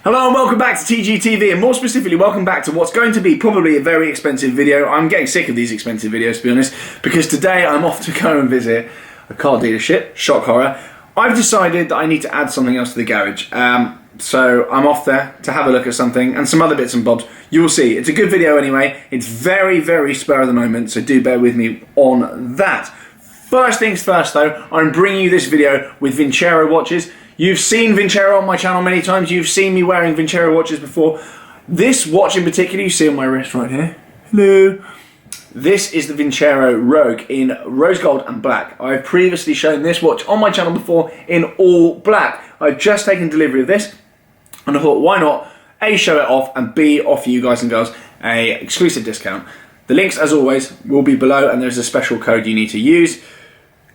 Hello and welcome back to TGTV, and more specifically welcome back to what's going to be probably a very expensive video. I'm getting sick of these expensive videos, to be honest, because today I'm off to go and visit a car dealership. Shock horror. I've decided that I need to add something else to the garage, so I'm off there to have a look at something and some other bits and bobs. You will see. It's a good video anyway. It's very, very spur of the moment, so do bear with me on that. First things first though, I'm bringing you this video with Vincero watches. You've seen Vincero on my channel many times. You've seen me wearing Vincero watches before. This watch in particular, you see on my wrist right here. Hello. This is the Vincero Rogue in rose gold and black. I've previously shown this watch on my channel before in all black. I've just taken delivery of this and I thought, why not A, show it off, and B, offer you guys and girls a exclusive discount. The links, as always, will be below, and there's a special code you need to use.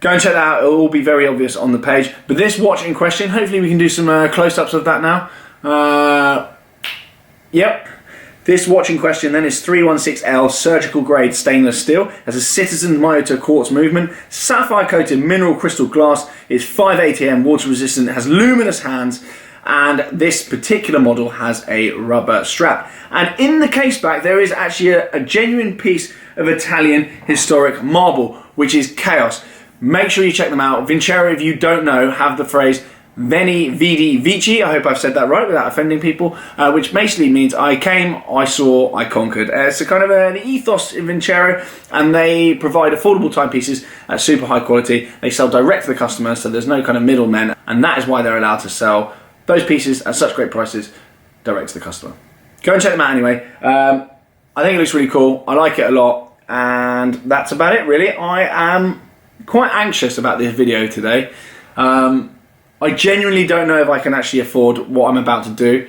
Go and check that out, it'll all be very obvious on the page. But this watch in question, hopefully we can do some close-ups of that now. Yep. This watch in question then is 316L surgical grade stainless steel. Has a Citizen Myoto quartz movement, sapphire coated mineral crystal glass, is 5 ATM, water resistant, has luminous hands, and this particular model has a rubber strap. And in the case back there is actually a genuine piece of Italian historic marble, which is chaos. Make sure you check them out. Vincero, if you don't know, have the phrase Veni, Vidi, Vici. I hope I've said that right without offending people, which basically means I came, I saw, I conquered. It's a kind of an ethos in Vincero, and they provide affordable timepieces at super high quality. They sell direct to the customer, so there's no kind of middlemen, and that is why they're allowed to sell those pieces at such great prices direct to the customer. Go and check them out anyway. I think it looks really cool. I like it a lot, and that's about it really. I am quite anxious about this video today. I genuinely don't know if I can actually afford what I'm about to do.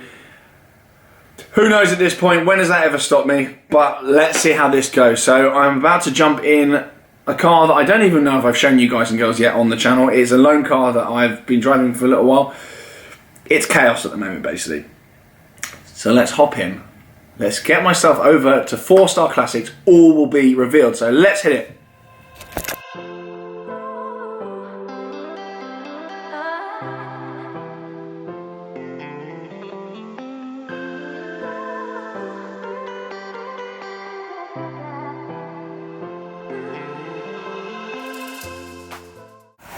Who knows at this point, when has that ever stopped me? But let's see how this goes. So I'm about to jump in a car that I don't even know if I've shown you guys and girls yet on the channel. It's a loan car that I've been driving for a little while. It's chaos at the moment basically. So let's hop in. Let's get myself over to 4-star classics. All will be revealed. So let's hit it.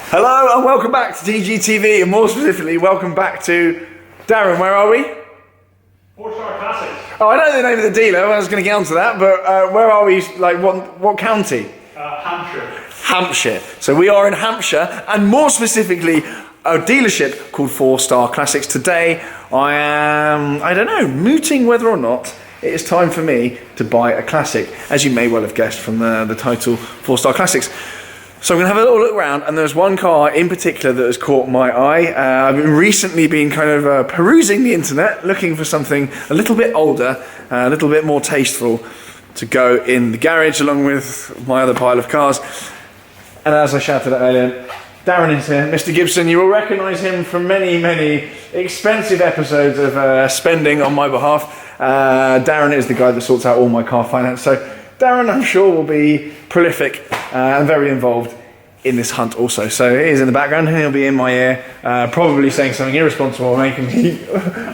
Hello and welcome back to TGTV, and more specifically, welcome back to Darren. Where are we? 4-star classics. Oh, I know the name of the dealer. I was going to get onto that, but where are we? Like what county? Hampshire. Hampshire. So we are in Hampshire, and more specifically, a dealership called 4-Star Classics. Today, I am, I don't know, mooting whether or not it is time for me to buy a classic, as you may well have guessed from the title 4-Star Classics. So I'm going to have a little look around, and there's one car in particular that has caught my eye. I've recently been kind of perusing the internet, looking for something a little bit older, a little bit more tasteful to go in the garage along with my other pile of cars. And as I shouted at earlier, Darren is here, Mr. Gibson. You will recognise him from many, many expensive episodes of spending on my behalf. Darren is the guy that sorts out all my car finance. So Darren, I'm sure, will be prolific and very involved in this hunt also. So he is in the background and he'll be in my ear, probably saying something irresponsible, making me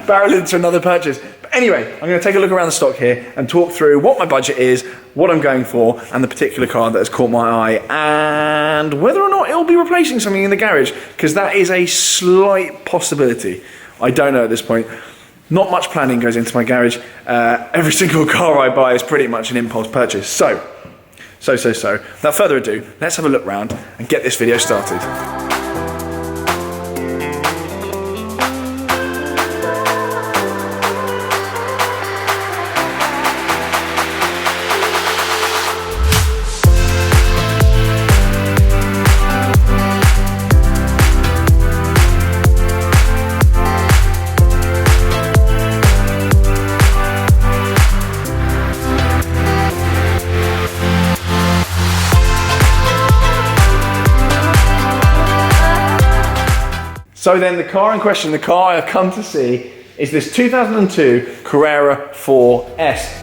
barrel into another purchase. But anyway, I'm going to take a look around the stock here and talk through what my budget is, what I'm going for, and the particular car that has caught my eye, and whether or not it'll be replacing something in the garage, because that is a slight possibility. I don't know at this point. Not much planning goes into my garage. Every single car I buy is pretty much an impulse purchase. So, without further ado, let's have a look round and get this video started. So then the car in question, the car I've come to see, is this 2002 Carrera 4S.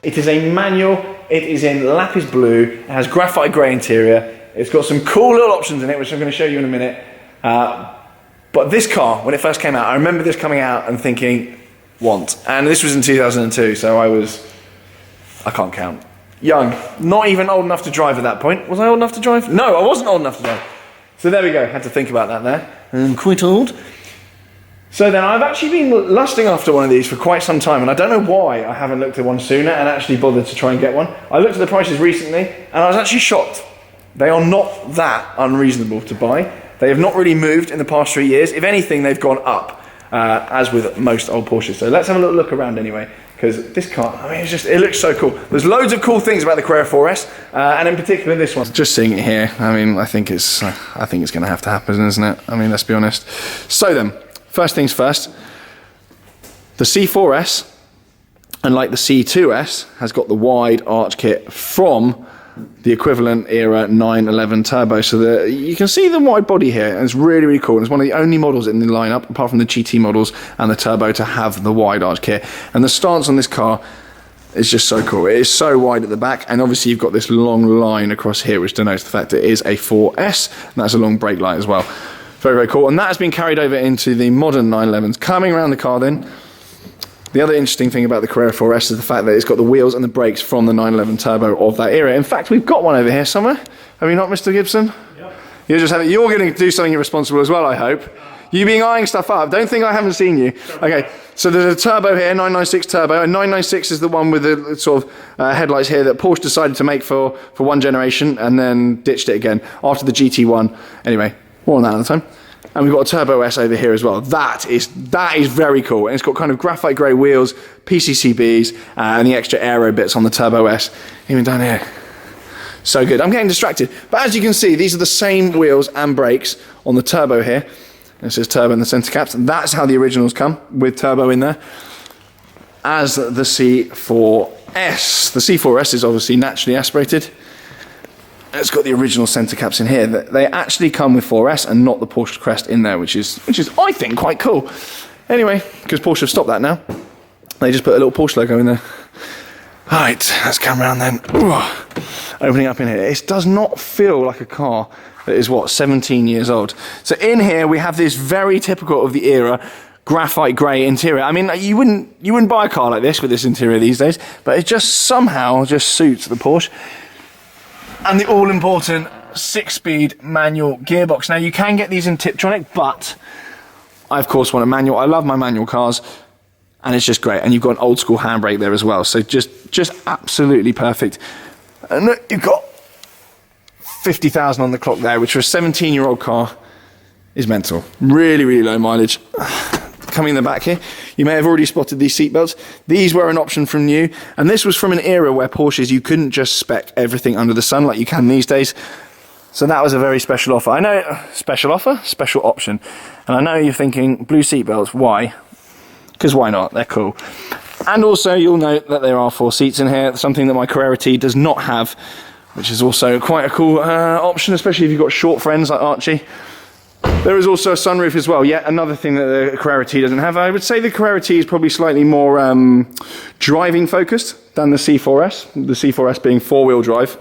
It is a manual, it is in lapis blue, it has graphite grey interior, it's got some cool little options in it, which I'm going to show you in a minute. But this car, when it first came out, I remember this coming out and thinking, want. And this was in 2002, so I can't count. Young, not even old enough to drive at that point. Was I old enough to drive? No, I wasn't old enough to drive. So there we go, had to think about that there. I'm quite old. So then I've actually been lusting after one of these for quite some time, and I don't know why I haven't looked at one sooner and actually bothered to try and get one. I looked at the prices recently and I was actually shocked. They are not that unreasonable to buy. They have not really moved in the past 3 years. If anything, they've gone up, as with most old Porsches. So let's have a little look around anyway, because this car, I mean, it looks so cool. There's loads of cool things about the Carrera 4S, and in particular this one. Just seeing it here, I mean, I think it's going to have to happen, isn't it? I mean, let's be honest. So then, first things first, the C4S, unlike the C2S, has got the wide arch kit from the equivalent era 911 turbo. So you can see the wide body here, and it's really, really cool. And it's one of the only models in the lineup, apart from the GT models and the turbo, to have the wide arch kit. And the stance on this car is just so cool. It is so wide at the back, and obviously you've got this long line across here, which denotes the fact that it is a 4S, and that's a long brake light as well. Very, very cool. And that has been carried over into the modern 911s. Coming around the car then, the other interesting thing about the Carrera 4S is the fact that it's got the wheels and the brakes from the 911 turbo of that era. In fact, we've got one over here somewhere. Have you not, Mr. Gibson? Yep. You're going to do something irresponsible as well, I hope. You being eyeing stuff up. Don't think I haven't seen you. Okay, so there's a turbo here, 996 turbo, and 996 is the one with the sort of headlights here that Porsche decided to make for one generation and then ditched it again after the GT1. Anyway, more on that another time. And we've got a Turbo S over here as well. That is very cool. And it's got kind of graphite grey wheels, PCCBs, and the extra aero bits on the Turbo S. Even down here. So good. I'm getting distracted. But as you can see, these are the same wheels and brakes on the Turbo here. It says Turbo in the centre caps. That's how the originals come, with Turbo in there. As the C4S. The C4S is obviously naturally aspirated. It's got the original centre caps in here. They actually come with 4S and not the Porsche crest in there, which is I think quite cool. Anyway, because Porsche have stopped that now, they just put a little Porsche logo in there. All right, let's come around then. Ooh, opening up in here. It does not feel like a car that is 17 years old. So in here we have this very typical of the era graphite grey interior. I mean, you wouldn't buy a car like this with this interior these days, but it just somehow suits the Porsche. And the all-important 6-speed manual gearbox. Now, you can get these in Tiptronic, but I, of course, want a manual. I love my manual cars, and it's just great. And you've got an old-school handbrake there as well, so just absolutely perfect. And look, you've got 50,000 on the clock there, which for a 17-year-old car is mental. Really, really low mileage. Coming in the back here, you may have already spotted these seatbelts. These were an option from new, and this was from an era where Porsches, you couldn't just spec everything under the sun like you can these days. So that was a very special offer. I know, special offer, special option. And I know you're thinking, blue seatbelts, why? Because why not? They're cool. And also, you'll note that there are 4 seats in here, something that my Carrera T does not have, which is also quite a cool option, especially if you've got short friends like Archie. There is also a sunroof as well, yet another thing that the Carrera T doesn't have. I would say the Carrera T is probably slightly more driving focused than the C4S, the C4S being 4-wheel drive,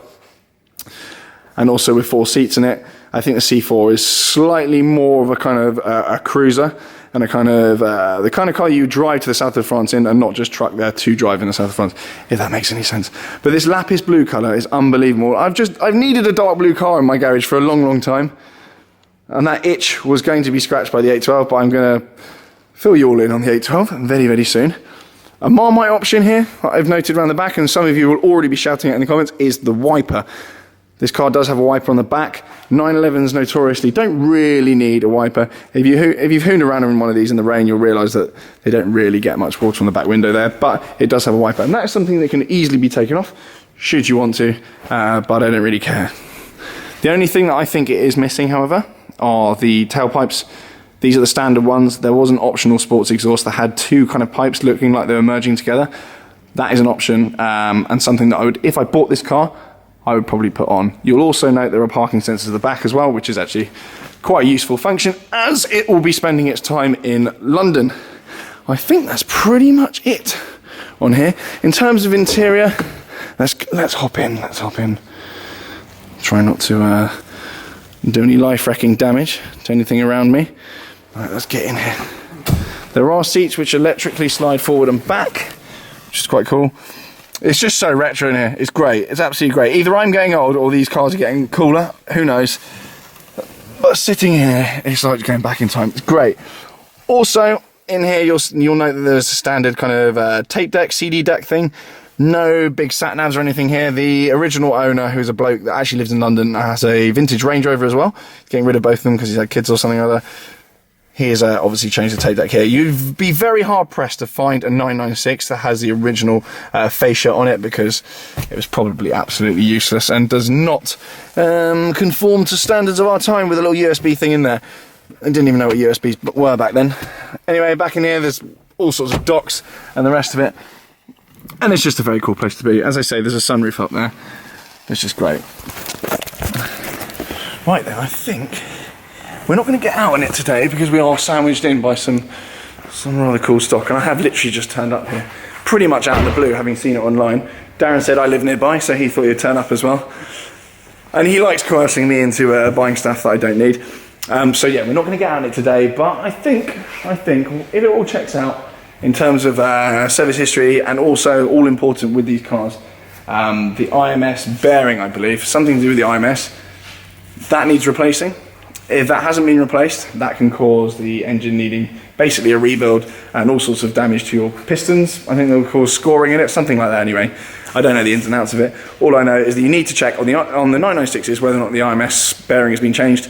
and also with 4 seats in it. I think the C4 is slightly more of a kind of a cruiser, and a kind of the kind of car you drive to the south of France in, and not just truck there to drive in the south of France, if that makes any sense. But this lapis blue colour is unbelievable. I've needed a dark blue car in my garage for a long, long time. And that itch was going to be scratched by the 812, but I'm going to fill you all in on the 812 very, very soon. A Marmite option here, I've noted around the back, and some of you will already be shouting it in the comments, is the wiper. This car does have a wiper on the back. 911s notoriously don't really need a wiper. If you've hooned around in one of these in the rain, you'll realise that they don't really get much water on the back window there, but it does have a wiper. And that is something that can easily be taken off, should you want to, but I don't really care. The only thing that I think it is missing, however, are the tailpipes. These are the standard ones. There was an optional sports exhaust that had 2 kind of pipes looking like they were merging together. That is an option, and something that I would, if I bought this car, I would probably put on. You'll also note there are parking sensors at the back as well, which is actually quite a useful function, as it will be spending its time in London. I think that's pretty much it on here. In terms of interior, let's hop in. Let's hop in. Try not to do any life-wrecking damage to anything around me. Right, let's get in here. There are seats which electrically slide forward and back, which is quite cool. It's just so retro in here. It's great. It's absolutely great. Either I'm getting old or these cars are getting cooler. Who knows? But sitting here, it's like going back in time. It's great. Also, in here, you'll note that there's a standard kind of tape deck, CD deck thing. No big sat navs or anything here. The original owner, who's a bloke that actually lives in London, has a vintage Range Rover as well. He's getting rid of both of them because he's had kids or something or other. He's obviously changed the tape deck here. You'd be very hard pressed to find a 996 that has the original fascia on it, because it was probably absolutely useless and does not conform to standards of our time, with a little USB thing in there. I didn't even know what USBs were back then. Anyway, back in here there's all sorts of docks and the rest of it. And it's just a very cool place to be. As I say, there's a sunroof up there. It's just great. Right then, I think we're not going to get out on it today because we are sandwiched in by some rather cool stock, and I have literally just turned up here pretty much out of the blue, having seen it online. Darren said I live nearby, so he thought he'd turn up as well, and he likes coercing me into buying stuff that I don't need. So yeah, we're not going to get out on it today, but I think if it all checks out in terms of service history, and also all important with these cars, the IMS bearing, I believe, something to do with the IMS, that needs replacing. If that hasn't been replaced, that can cause the engine needing basically a rebuild and all sorts of damage to your pistons. I think they'll cause scoring in it, something like that anyway. I don't know the ins and outs of it. All I know is that you need to check on the 996s whether or not the IMS bearing has been changed,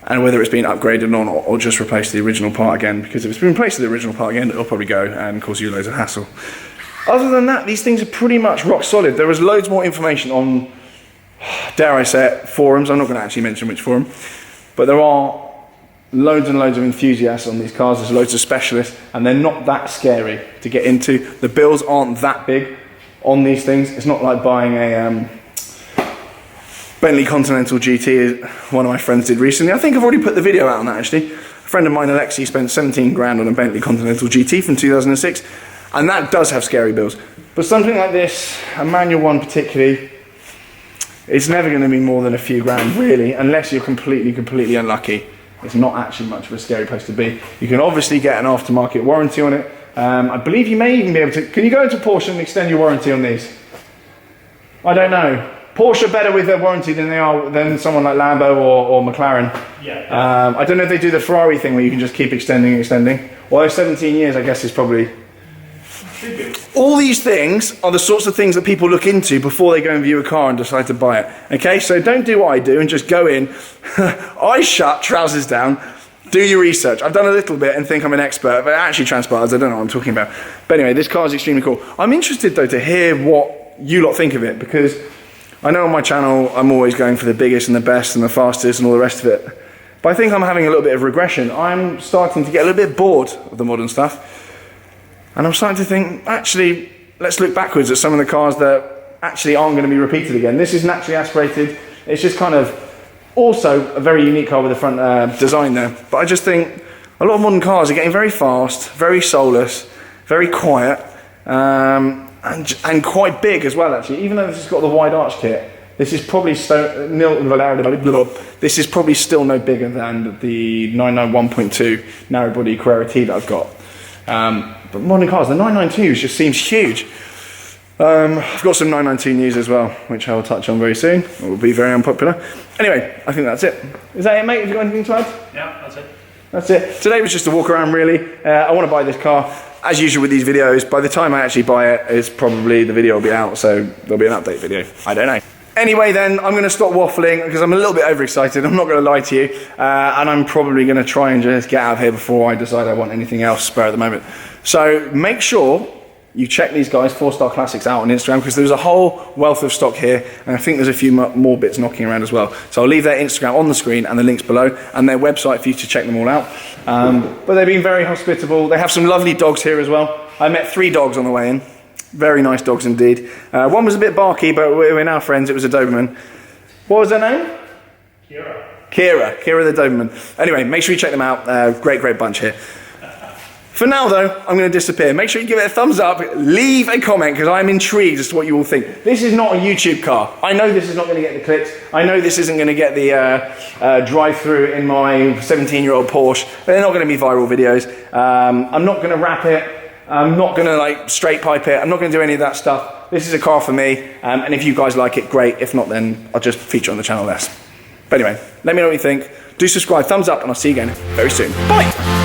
and whether it's been upgraded or just replace the original part again, because if it's been replaced with the original part again, it'll probably go and cause you loads of hassle. Other than that, these things are pretty much rock solid. There is loads more information on, dare I say it, forums. I'm not going to actually mention which forum, but there are loads and loads of enthusiasts on these cars. There's loads of specialists, and they're not that scary to get into. The bills aren't that big on these things. It's not like buying a Bentley Continental GT, one of my friends did recently. I think I've already put the video out on that actually. A friend of mine, Alexi, spent 17 grand on a Bentley Continental GT from 2006, and that does have scary bills. But something like this, a manual one particularly, it's never going to be more than a few grand really, unless you're completely unlucky. It's not actually much of a scary place to be. You can obviously get an aftermarket warranty on it. I believe you may even be able to, can you go into Porsche and extend your warranty on these? I don't know. Porsche are better with their warranty than someone like Lambo or McLaren. Yeah. I don't know if they do the Ferrari thing where you can just keep extending. Although 17 years, I guess, is probably... All these things are the sorts of things that people look into before they go and view a car and decide to buy it. Okay, so don't do what I do and just go in, eyes shut, trousers down, do your research. I've done a little bit and think I'm an expert, but it actually transpires I don't know what I'm talking about. But anyway, this car is extremely cool. I'm interested though to hear what you lot think of it, because I know on my channel I'm always going for the biggest and the best and the fastest and all the rest of it. But I think I'm having a little bit of regression. I'm starting to get a little bit bored of the modern stuff. And I'm starting to think, actually, let's look backwards at some of the cars that actually aren't going to be repeated again. This is naturally aspirated. It's just kind of also a very unique car with the front design there. But I just think a lot of modern cars are getting very fast, very soulless, very quiet, and quite big as well, actually. Even though this has got the wide arch kit, this is probably still no bigger than the 991.2 narrow body Carrera T that I've got. But modern cars, the 992s just seems huge. I've got some 992 news as well, which I will touch on very soon. It will be very unpopular. Anyway, I think that's it. Is that it, mate? Have you got anything to add? Yeah, that's it. That's it. Today was just a walk around, really. I want to buy this car. As usual with these videos, by the time I actually buy it, it's probably the video will be out, so there'll be an update video. I don't know. Anyway then, I'm going to stop waffling because I'm a little bit overexcited, I'm not going to lie to you, and I'm probably going to try and just get out of here before I decide I want anything else spare at the moment. So make sure you check these guys, 4-Star Classics, out on Instagram, because there's a whole wealth of stock here, and I think there's a few more bits knocking around as well. So I'll leave their Instagram on the screen and the links below, and their website for you to check them all out. But they've been very hospitable. They have some lovely dogs here as well. I met 3 dogs on the way in. Very nice dogs indeed. One was a bit barky, but we're now friends. It was a Doberman. What was their name? Kira the Doberman. Anyway, make sure you check them out. Great bunch here. For now though, I'm going to disappear. Make sure you give it a thumbs up, leave a comment, because I'm intrigued as to what you all think. This is not a YouTube car. I know this is not going to get the clicks. I know this isn't going to get the drive-through in my 17-year-old Porsche. They're not going to be viral videos. I'm not going to wrap it. I'm not going to like straight pipe it. I'm not going to do any of that stuff. This is a car for me. And if you guys like it, great. If not, then I'll just feature on the channel less. But anyway, let me know what you think. Do subscribe, thumbs up, and I'll see you again very soon. Bye.